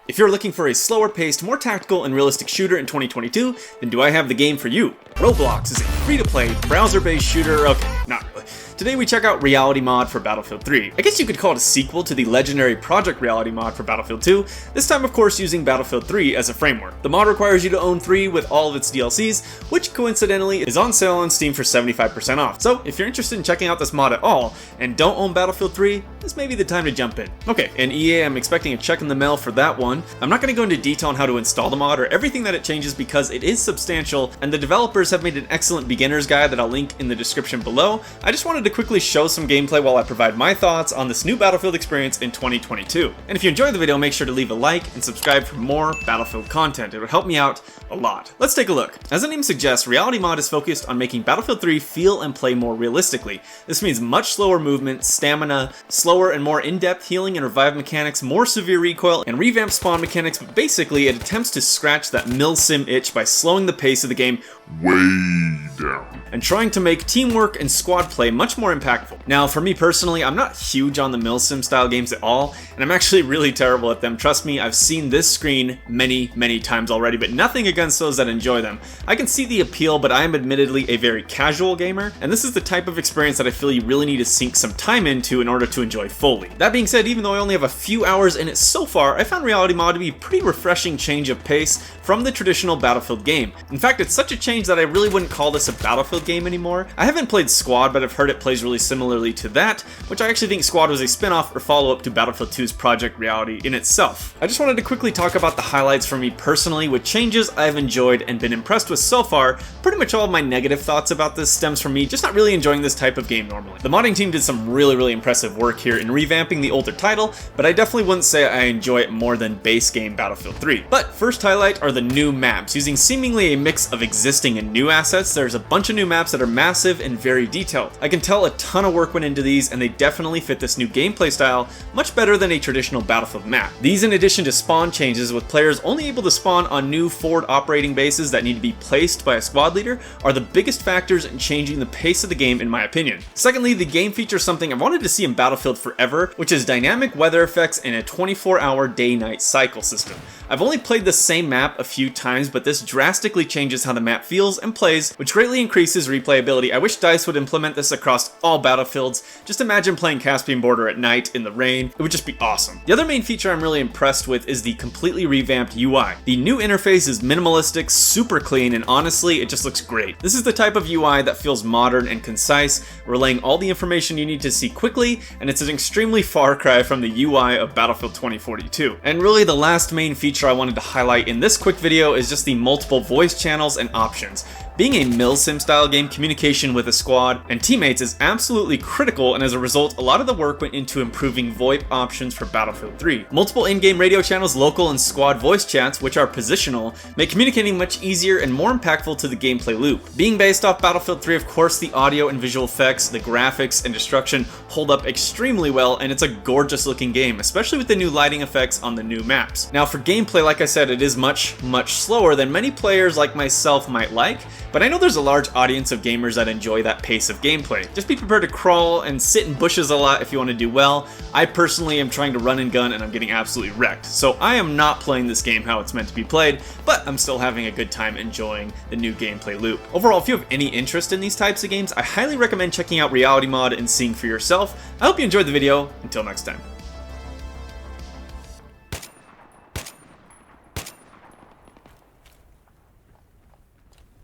If you're looking for a slower paced, more tactical and realistic shooter in 2022, then do I have the game for you. Roblox is a free-to-play, browser-based shooter. Okay, not really. Today we check out Reality Mod for Battlefield 3. I guess you could call it a sequel to the legendary Project Reality Mod for Battlefield 2, this time of course using Battlefield 3 as a framework. The mod requires you to own 3 with all of its DLCs, which coincidentally is on sale on Steam for 75% off. So if you're interested in checking out this mod at all, and don't own Battlefield 3, this may be the time to jump in. Okay, and EA, I'm expecting a check in the mail for that one. I'm not going to go into detail on how to install the mod or everything that it changes because it is substantial, and the developers have made an excellent beginner's guide that I'll link in the description below. I just wanted to quickly show some gameplay while I provide my thoughts on this new Battlefield experience in 2022. And if you enjoyed the video, make sure to leave a like and subscribe for more Battlefield content. It would help me out a lot. Let's take a look. As the name suggests, Reality Mod is focused on making Battlefield 3 feel and play more realistically. This means much slower movement, stamina, slower and more in-depth healing and revive mechanics, more severe recoil, and revamped spawn mechanics, but basically it attempts to scratch that milsim itch by slowing the pace of the game way down and trying to make teamwork and squad play much more impactful. Now, for me personally, I'm not huge on the milsim style games at all, and I'm actually really terrible at them. Trust me, I've seen this screen many times already, but nothing against those that enjoy them. I can see the appeal, but I am admittedly a very casual gamer, and this is the type of experience that I feel you really need to sink some time into in order to enjoy fully. That being said, even though I only have a few hours in it so far, I found Reality Mod to be a pretty refreshing change of pace from the traditional Battlefield game. In fact, it's such a change that I really wouldn't call this a Battlefield game anymore. I haven't played Squad, but I've heard it plays really similarly to that, which I actually think Squad was a spin-off or follow-up to Battlefield 2's Project Reality in itself. I just wanted to quickly talk about the highlights for me personally, with changes I've enjoyed and been impressed with so far. Pretty much all of my negative thoughts about this stems from me just not really enjoying this type of game normally. The modding team did some really impressive work here in revamping the older title, but I definitely wouldn't say I enjoy it more than base game Battlefield 3. But first highlight are the new maps. Using seemingly a mix of existing and new assets, there's a bunch of new maps that are massive and very detailed. I can tell a ton of work went into these, and they definitely fit this new gameplay style much better than a traditional Battlefield map. These, in addition to spawn changes with players only able to spawn on new forward operating bases that need to be placed by a squad leader, are the biggest factors in changing the pace of the game in my opinion. Secondly, the game features something I've wanted to see in Battlefield forever, which is dynamic weather effects and a 24-hour day-night cycle system. I've only played the same map a few times, but this drastically changes how the map feels and plays, which greatly increases replayability. I wish DICE would implement this across all Battlefields. Just imagine playing Caspian Border at night in the rain. It would just be awesome. The other main feature I'm really impressed with is the completely revamped UI. The new interface is minimalistic, super clean, and honestly, it just looks great. This is the type of UI that feels modern and concise, relaying all the information you need to see quickly, and it's an extremely far cry from the UI of Battlefield 2042. And really, the last main feature I wanted to highlight in this quick video is just the multiple voice channels and options. Being a milsim style game, communication with a squad and teammates is absolutely critical, and as a result, a lot of the work went into improving VoIP options for Battlefield 3. Multiple in-game radio channels, local and squad voice chats, which are positional, make communicating much easier and more impactful to the gameplay loop. Being based off Battlefield 3, of course, the audio and visual effects, the graphics, and destruction hold up extremely well, and it's a gorgeous looking game, especially with the new lighting effects on the new maps. Now for gameplay, like I said, it is much slower than many players like myself might like, but I know there's a large audience of gamers that enjoy that pace of gameplay. Just be prepared to crawl and sit in bushes a lot if you want to do well. I personally am trying to run and gun and I'm getting absolutely wrecked. So I am not playing this game how it's meant to be played, but I'm still having a good time enjoying the new gameplay loop. Overall, if you have any interest in these types of games, I highly recommend checking out Reality Mod and seeing for yourself. I hope you enjoyed the video. Until next time.